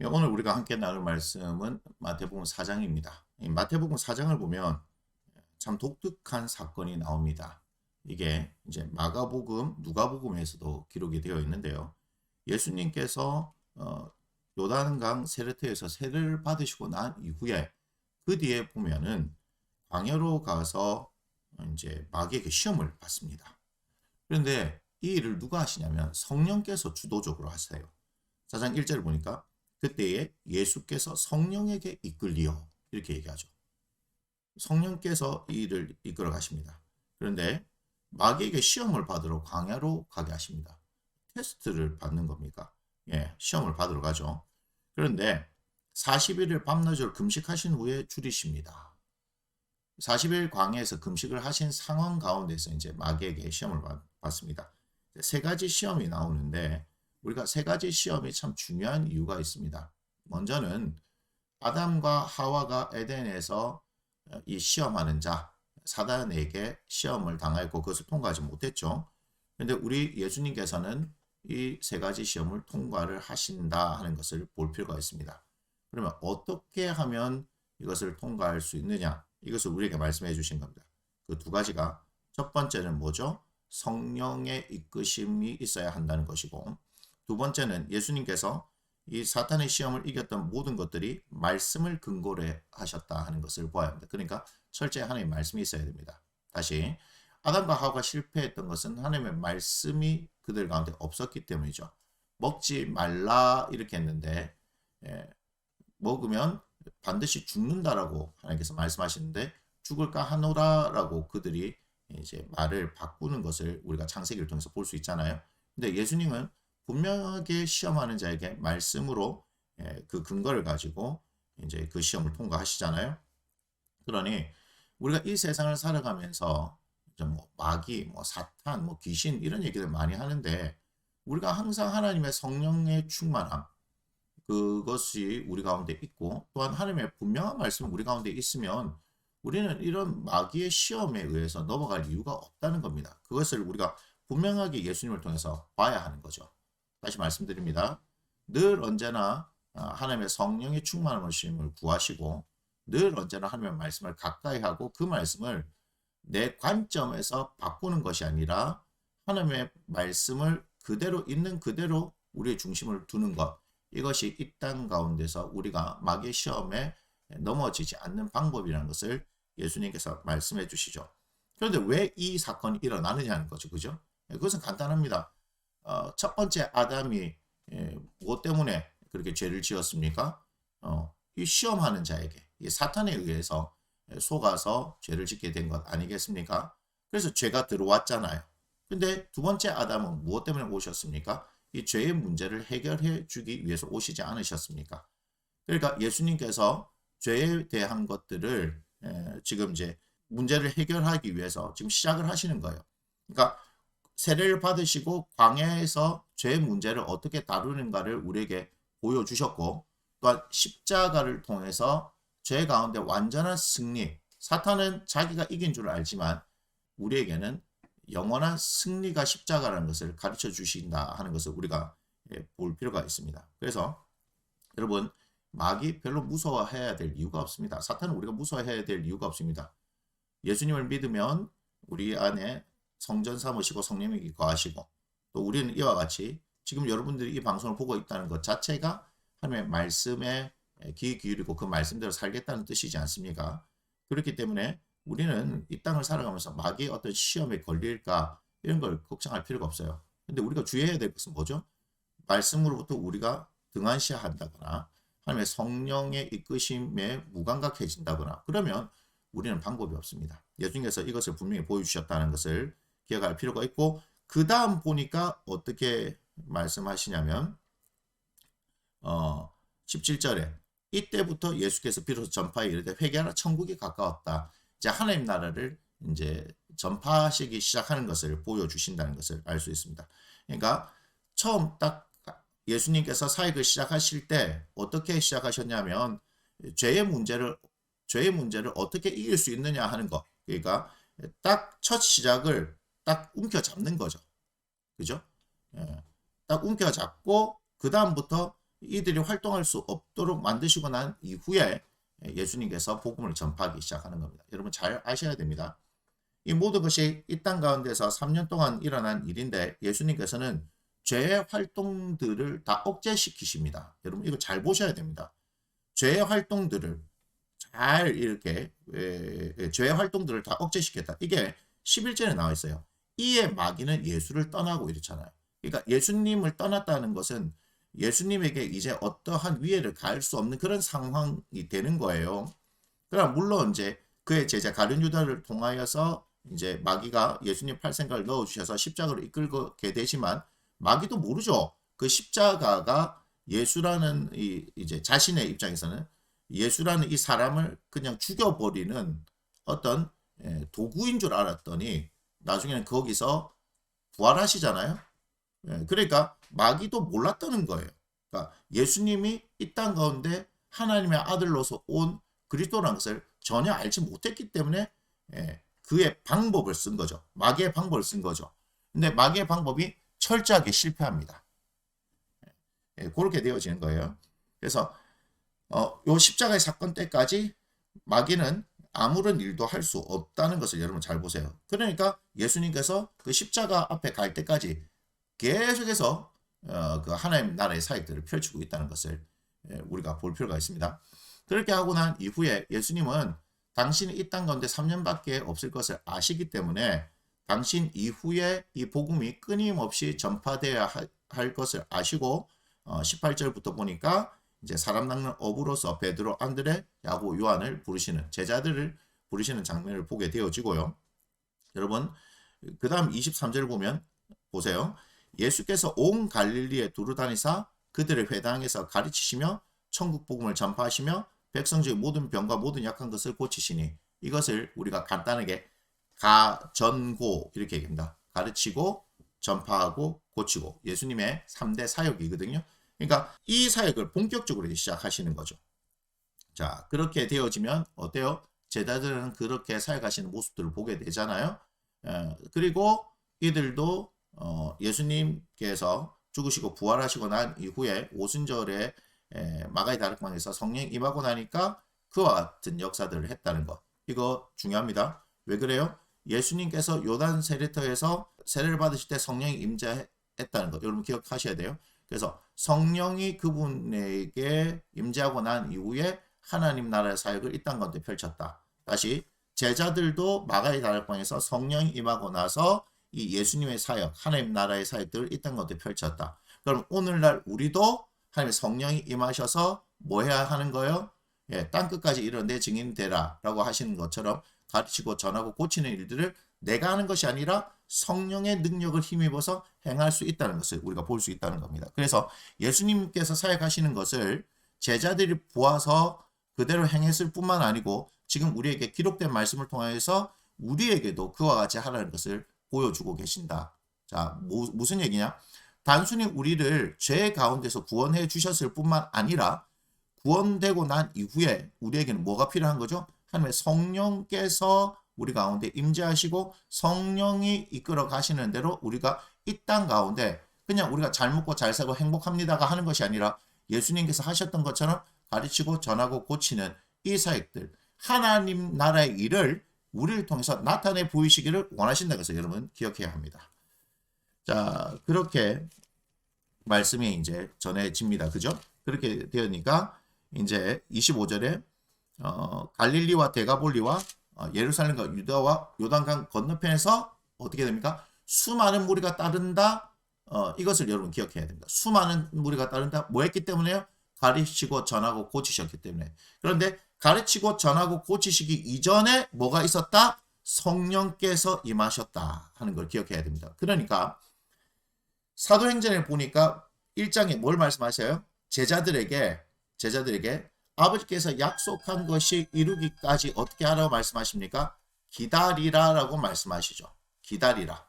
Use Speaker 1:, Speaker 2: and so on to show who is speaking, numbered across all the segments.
Speaker 1: 예, 오늘 우리가 함께 나눌 말씀은 마태복음 4장입니다. 이 마태복음 4장을 보면 참 독특한 사건이 나옵니다. 이게 이제 마가복음, 누가복음에서도 기록이 되어 있는데요. 예수님께서 요단강 세례터에서 세례를 받으시고 난 이후에 그 뒤에 보면은 광야로 가서 이제 마귀에게 시험을 받습니다. 그런데 이 일을 누가 하시냐면 성령께서 주도적으로 하세요. 4장 1절을 보니까 그때에 예수께서 성령에게 이끌리어 이렇게 얘기하죠. 성령께서 이 일을 이끌어 가십니다. 그런데 마귀에게 시험을 받으러 광야로 가게 하십니다. 테스트를 받는 겁니까? 예, 시험을 받으러 가죠. 그런데 40일을 밤낮으로 금식하신 후에 줄이십니다. 40일 광야에서 금식을 하신 상황 가운데서 이제 마귀에게 시험을 받습니다. 세 가지 시험이 나오는데 우리가 세 가지 시험이 참 중요한 이유가 있습니다. 먼저는 아담과 하와가 에덴에서 이 시험하는 자 사단에게 시험을 당하였고 그것을 통과하지 못했죠. 그런데 우리 예수님께서는 이 세 가지 시험을 통과를 하신다 하는 것을 볼 필요가 있습니다. 그러면 어떻게 하면 이것을 통과할 수 있느냐? 이것을 우리에게 말씀해 주신 겁니다. 그 두 가지가 첫 번째는 뭐죠? 성령의 이끄심이 있어야 한다는 것이고 두 번째는 예수님께서 이 사탄의 시험을 이겼던 모든 것들이 말씀을 근거로 하셨다 하는 것을 보아야 합니다. 그러니까 철저히 하나님의 말씀이 있어야 됩니다. 다시 아담과 하와가 실패했던 것은 하나님의 말씀이 그들 가운데 없었기 때문이죠. 먹지 말라 이렇게 했는데 예, 먹으면 반드시 죽는다라고 하나님께서 말씀하시는데 죽을까 하노라라고 그들이 이제 말을 바꾸는 것을 우리가 창세기를 통해서 볼 수 있잖아요. 근데 예수님은 분명하게 시험하는 자에게 말씀으로 그 근거를 가지고 이제 그 시험을 통과하시잖아요. 그러니 우리가 이 세상을 살아가면서 뭐 마귀, 뭐 사탄, 뭐 귀신 이런 얘기들 많이 하는데 우리가 항상 하나님의 성령의 충만함 그것이 우리 가운데 있고 또한 하나님의 분명한 말씀이 우리 가운데 있으면 우리는 이런 마귀의 시험에 의해서 넘어갈 이유가 없다는 겁니다. 그것을 우리가 분명하게 예수님을 통해서 봐야 하는 거죠. 다시 말씀드립니다. 늘 언제나 하나님의 성령의 충만하심을 구하시고 늘 언제나 하나님의 말씀을 가까이 하고 그 말씀을 내 관점에서 바꾸는 것이 아니라 하나님의 말씀을 그대로 있는 그대로 우리의 중심을 두는 것 이것이 이 땅 가운데서 우리가 마귀의 시험에 넘어지지 않는 방법이라는 것을 예수님께서 말씀해 주시죠. 그런데 왜 이 사건이 일어나느냐는 거죠. 그죠? 그것은 간단합니다. 첫 번째 아담이 무엇 때문에 그렇게 죄를 지었습니까? 이 시험하는 자에게, 이 사탄에 의해서 속아서 죄를 짓게 된 것 아니겠습니까? 그래서 죄가 들어왔잖아요. 근데 두 번째 아담은 무엇 때문에 오셨습니까? 이 죄의 문제를 해결해 주기 위해서 오시지 않으셨습니까? 그러니까 예수님께서 죄에 대한 것들을 지금 이제 문제를 해결하기 위해서 지금 시작을 하시는 거예요. 그러니까 세례를 받으시고 광야에서 죄 문제를 어떻게 다루는가를 우리에게 보여주셨고 또한 십자가를 통해서 죄 가운데 완전한 승리 사탄은 자기가 이긴 줄 알지만 우리에게는 영원한 승리가 십자가라는 것을 가르쳐 주신다 하는 것을 우리가 볼 필요가 있습니다. 그래서 여러분 마귀 별로 무서워해야 될 이유가 없습니다. 사탄은 우리가 무서워해야 될 이유가 없습니다. 예수님을 믿으면 우리 안에 성전 삼으시고 성령이 거하시고 또 우리는 이와 같이 지금 여러분들이 이 방송을 보고 있다는 것 자체가 하나님의 말씀에 귀 기울이고 그 말씀대로 살겠다는 뜻이지 않습니까? 그렇기 때문에 우리는 이 땅을 살아가면서 마귀의 어떤 시험에 걸릴까 이런 걸 걱정할 필요가 없어요. 근데 우리가 주의해야 될 것은 뭐죠? 말씀으로부터 우리가 등한시한다거나 하나님의 성령의 이끄심에 무감각해진다거나 그러면 우리는 방법이 없습니다. 예수님께서 이것을 분명히 보여주셨다는 것을 기억할 필요가 있고 그 다음 보니까 어떻게 말씀하시냐면 17절에 이때부터 예수께서 비로소 전파에 이르되 회개하라 천국이 가까웠다. 이제 하나님 나라를 이제 전파하시기 시작하는 것을 보여주신다는 것을 알 수 있습니다. 그러니까 처음 딱 예수님께서 사역을 시작하실 때 어떻게 시작하셨냐면 죄의 문제를 어떻게 이길 수 있느냐 하는 것. 그러니까 딱 첫 시작을 딱 움켜잡는 거죠. 그죠? 예. 딱 움켜잡고 그 다음부터 이들이 활동할 수 없도록 만드시고 난 이후에 예수님께서 복음을 전파하기 시작하는 겁니다. 여러분 잘 아셔야 됩니다. 이 모든 것이 이 땅 가운데서 3년 동안 일어난 일인데 예수님께서는 죄의 활동들을 다 억제시키십니다. 여러분 이거 잘 보셔야 됩니다. 죄의 활동들을 잘 이렇게 죄의 활동들을 다 억제시켰다. 이게 11절에 나와 있어요. 이에 마귀는 예수를 떠나고 이렇잖아요. 그러니까 예수님을 떠났다는 것은 예수님에게 이제 어떠한 위해를 가할 수 없는 그런 상황이 되는 거예요. 그러나 물론 이제 그의 제자 가룟 유다를 통하여서 이제 마귀가 예수님 팔생각을 넣어주셔서 십자가로 이끌게 되지만 마귀도 모르죠. 그 십자가가 예수라는 이제 자신의 입장에서는 예수라는 이 사람을 그냥 죽여버리는 어떤 도구인 줄 알았더니 나중에는 거기서 부활하시잖아요. 그러니까 마귀도 몰랐다는 거예요. 그러니까 예수님이 이 땅 가운데 하나님의 아들로서 온 그리스도라는 것을 전혀 알지 못했기 때문에 그의 방법을 쓴 거죠. 마귀의 방법을 쓴 거죠. 근데 마귀의 방법이 철저하게 실패합니다. 그렇게 되어지는 거예요. 그래서 요 십자가의 사건 때까지 마귀는 아무런 일도 할 수 없다는 것을 여러분 잘 보세요. 그러니까 예수님께서 그 십자가 앞에 갈 때까지 계속해서 그 하나님 나라의 사역들을 펼치고 있다는 것을 우리가 볼 필요가 있습니다. 그렇게 하고 난 이후에 예수님은 당신이 이 땅 가운데 3년밖에 없을 것을 아시기 때문에 당신 이후에 이 복음이 끊임없이 전파되어야 할 것을 아시고 18절부터 보니까 이제 사람 낚는 어부로서 베드로, 안드레, 야고, 요한을 부르시는 제자들을 부르시는 장면을 보게 되어지고요. 여러분 그 다음 23절 보면 보세요. 예수께서 온 갈릴리에 두루 다니사 그들의 회당에서 가르치시며 천국 복음을 전파하시며 백성중의 모든 병과 모든 약한 것을 고치시니 이것을 우리가 간단하게 가전고 이렇게 얘기합니다. 가르치고 전파하고 고치고 예수님의 3대 사역이거든요. 그러니까 이 사역을 본격적으로 시작하시는 거죠. 자, 그렇게 되어지면 어때요? 제자들은 그렇게 사역하시는 모습들을 보게 되잖아요. 그리고 이들도 예수님께서 죽으시고 부활하시고 난 이후에 오순절에 마가의 다락방에서 성령 임하고 나니까 그와 같은 역사들을 했다는 것. 이거 중요합니다. 왜 그래요? 예수님께서 요단 세례터에서 세례를 받으실 때 성령이 임재했다는 것. 여러분 기억하셔야 돼요. 그래서 성령이 그분에게 임재하고 난 이후에 하나님 나라의 사역을 이 땅 가운데 펼쳤다. 다시 제자들도 마가의 다락방에서 성령이 임하고 나서 이 예수님의 사역, 하나님 나라의 사역들을 이 땅 가운데 펼쳤다. 그럼 오늘날 우리도 하나님의 성령이 임하셔서 뭐 해야 하는 거예요? 땅끝까지 이르러 내 증인 되라 라고 하시는 것처럼 가르치고 전하고 고치는 일들을 내가 하는 것이 아니라 성령의 능력을 힘입어서 행할 수 있다는 것을 우리가 볼 수 있다는 겁니다. 그래서 예수님께서 사역하시는 것을 제자들이 보아서 그대로 행했을 뿐만 아니고 지금 우리에게 기록된 말씀을 통해서 우리에게도 그와 같이 하라는 것을 보여주고 계신다. 자, 무슨 얘기냐? 단순히 우리를 죄 가운데서 구원해 주셨을 뿐만 아니라 구원되고 난 이후에 우리에게는 뭐가 필요한 거죠? 하나님의 성령께서 우리 가운데 임재하시고 성령이 이끌어 가시는 대로 우리가 이 땅 가운데 그냥 우리가 잘 먹고 잘 살고 행복합니다가 하는 것이 아니라 예수님께서 하셨던 것처럼 가르치고 전하고 고치는 이 사역들, 하나님 나라의 일을 우리를 통해서 나타내 보이시기를 원하신다는 것을 여러분 기억해야 합니다. 자, 그렇게 말씀이 이제 전해집니다. 그죠? 그렇게 되니까 이제 25절에 갈릴리와 데가볼리와 예루살렘과 유다와 요단강 건너편에서 어떻게 됩니까? 수많은 무리가 따른다. 이것을 여러분 기억해야 됩니다. 수많은 무리가 따른다. 뭐 했기 때문에요? 가르치고 전하고 고치셨기 때문에. 그런데 가르치고 전하고 고치시기 이전에 뭐가 있었다? 성령께서 임하셨다 하는 걸 기억해야 됩니다. 그러니까 사도행전에 보니까 1장에 뭘 말씀하셔요? 제자들에게 아버지께서 약속한 것이 이루기까지 어떻게 하라고 말씀하십니까? 기다리라라고 말씀하시죠. 기다리라.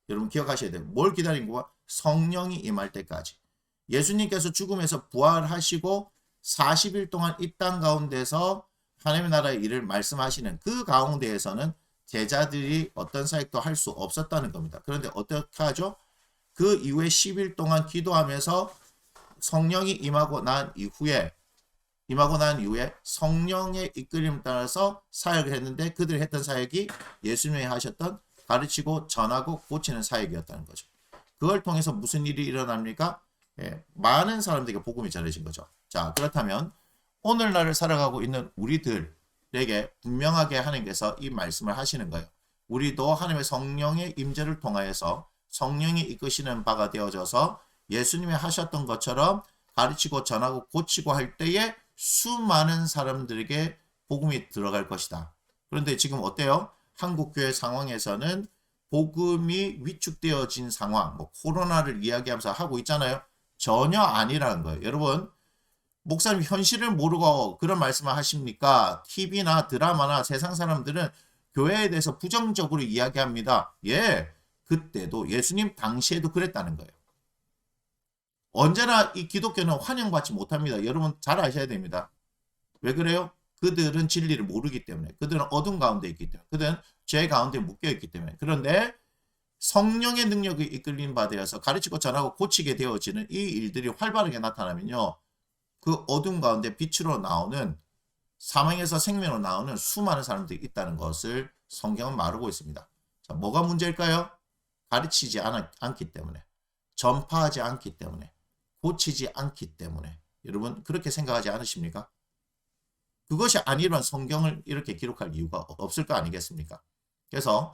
Speaker 1: 여러분 기억하셔야 돼요. 뭘 기다린 거야? 성령이 임할 때까지. 예수님께서 죽음에서 부활하시고 40일 동안 이 땅 가운데서 하나님의 나라의 일을 말씀하시는 그 가운데에서는 제자들이 어떤 사역도 할 수 없었다는 겁니다. 그런데 어떻게 하죠? 그 이후에 10일 동안 기도하면서 성령이 임하고 난 이후에 성령의 이끌림 따라서 사역을 했는데 그들이 했던 사역이 예수님이 하셨던 가르치고 전하고 고치는 사역이었다는 거죠. 그걸 통해서 무슨 일이 일어납니까? 많은 사람들에게 복음이 전해진 거죠. 자, 그렇다면 오늘날을 살아가고 있는 우리들에게 분명하게 하나님께서 이 말씀을 하시는 거예요. 우리도 하나님의 성령의 임재를 통하여서 성령이 이끄시는 바가 되어져서 예수님이 하셨던 것처럼 가르치고 전하고 고치고 할 때에 수많은 사람들에게 복음이 들어갈 것이다. 그런데 지금 어때요? 한국교회 상황에서는 복음이 위축되어진 상황, 코로나를 이야기하면서 하고 있잖아요. 전혀 아니라는 거예요. 여러분, 목사님 현실을 모르고 그런 말씀을 하십니까? TV나 드라마나 세상 사람들은 교회에 대해서 부정적으로 이야기합니다. 그때도 예수님 당시에도 그랬다는 거예요. 언제나 이 기독교는 환영받지 못합니다. 여러분 잘 아셔야 됩니다. 왜 그래요? 그들은 진리를 모르기 때문에, 그들은 어둠 가운데 있기 때문에, 그들은 죄 가운데 묶여 있기 때문에. 그런데 성령의 능력이 이끌림 받아서 가르치고 전하고 고치게 되어지는 이 일들이 활발하게 나타나면요, 그 어둠 가운데 빛으로 나오는, 사망에서 생명으로 나오는 수많은 사람들이 있다는 것을 성경은 말하고 있습니다. 자, 뭐가 문제일까요? 가르치지 않기 때문에, 전파하지 않기 때문에, 고치지 않기 때문에. 여러분 그렇게 생각하지 않으십니까? 그것이 아니면 성경을 이렇게 기록할 이유가 없을 거 아니겠습니까? 그래서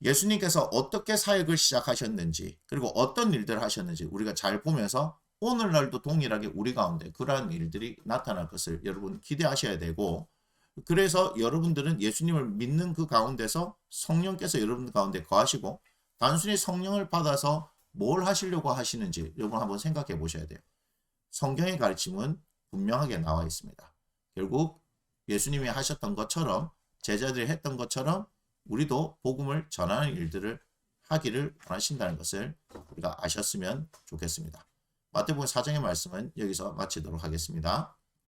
Speaker 1: 예수님께서 어떻게 사역을 시작하셨는지, 그리고 어떤 일들을 하셨는지 우리가 잘 보면서 오늘날도 동일하게 우리 가운데 그러한 일들이 나타날 것을 여러분 기대하셔야 되고, 그래서 여러분들은 예수님을 믿는 그 가운데서 성령께서 여러분 가운데 거하시고, 단순히 성령을 받아서 뭘 하시려고 하시는지 여러분 한번 생각해 보셔야 돼요. 성경의 가르침은 분명하게 나와 있습니다. 결국 예수님이 하셨던 것처럼, 제자들이 했던 것처럼 우리도 복음을 전하는 일들을 하기를 원하신다는 것을 우리가 아셨으면 좋겠습니다. 마태복음 4장의 말씀은 여기서 마치도록 하겠습니다.